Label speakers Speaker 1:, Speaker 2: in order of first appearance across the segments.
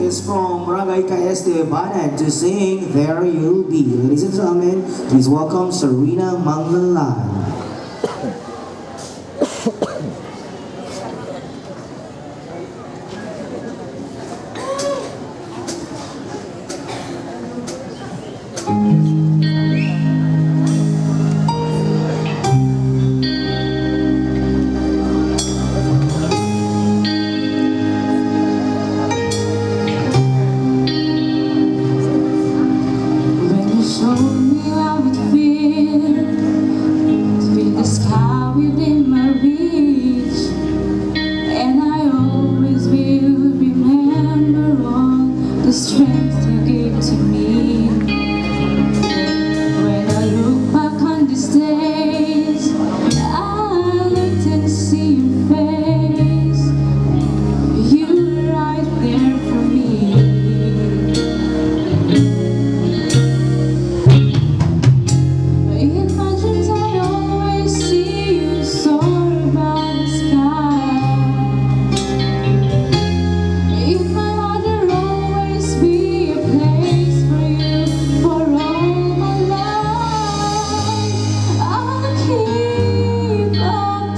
Speaker 1: is from Barangay Caestebanan to sing There You'll Be. Ladies and gentlemen, please welcome Czarina Manglal-lan.
Speaker 2: The strength you gave to me. When I look back on these days, I looked and see your face. You were right there for me. In my dreams I always see you soar above the sky. In my heart there always be a place for you for all my life. I'll keep a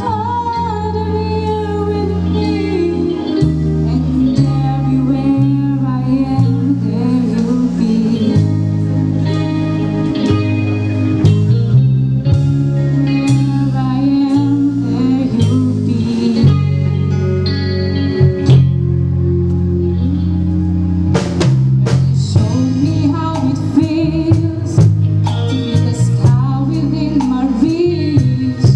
Speaker 2: part of you with me, and everywhere I am, there you'll be. Where I am, there you'll be. You showed me how it feels to feel the sky within my reach,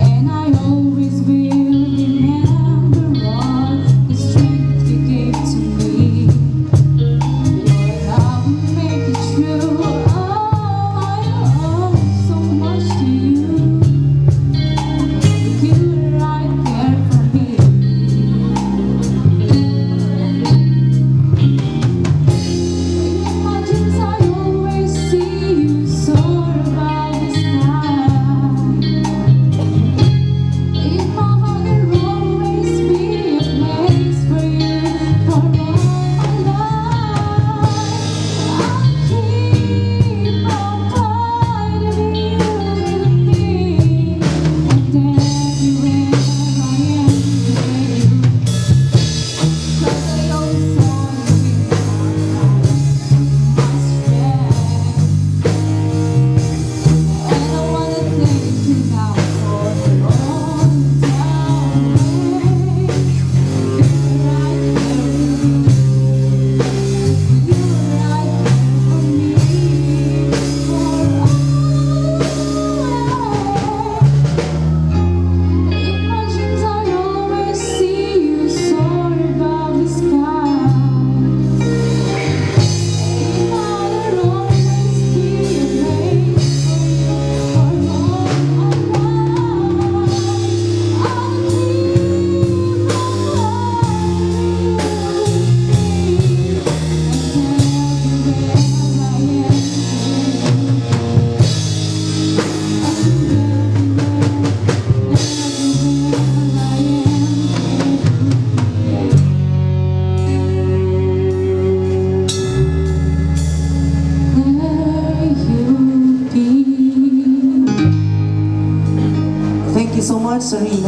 Speaker 2: and I always will remember all the strength you gave to me. Your love will make it true. Oh, I owe so much to you. You were right there for me. In my dreams I always see you soar above the sky. In my heart there'll always be a place for you for all my life. I'll keep a part of you with me, and everywhere I am, there you be. 'Cause I always saw you in my life, my strength. And I wanna thank you now for all the time. You were right there for me. You were right there for me. For all. In my dreams I always see you soar above the sky. In my heart there'll always be a place for you for all my life. I'll keep a part of you with me, and everywhere I am,
Speaker 1: Thank you so much, Czarina.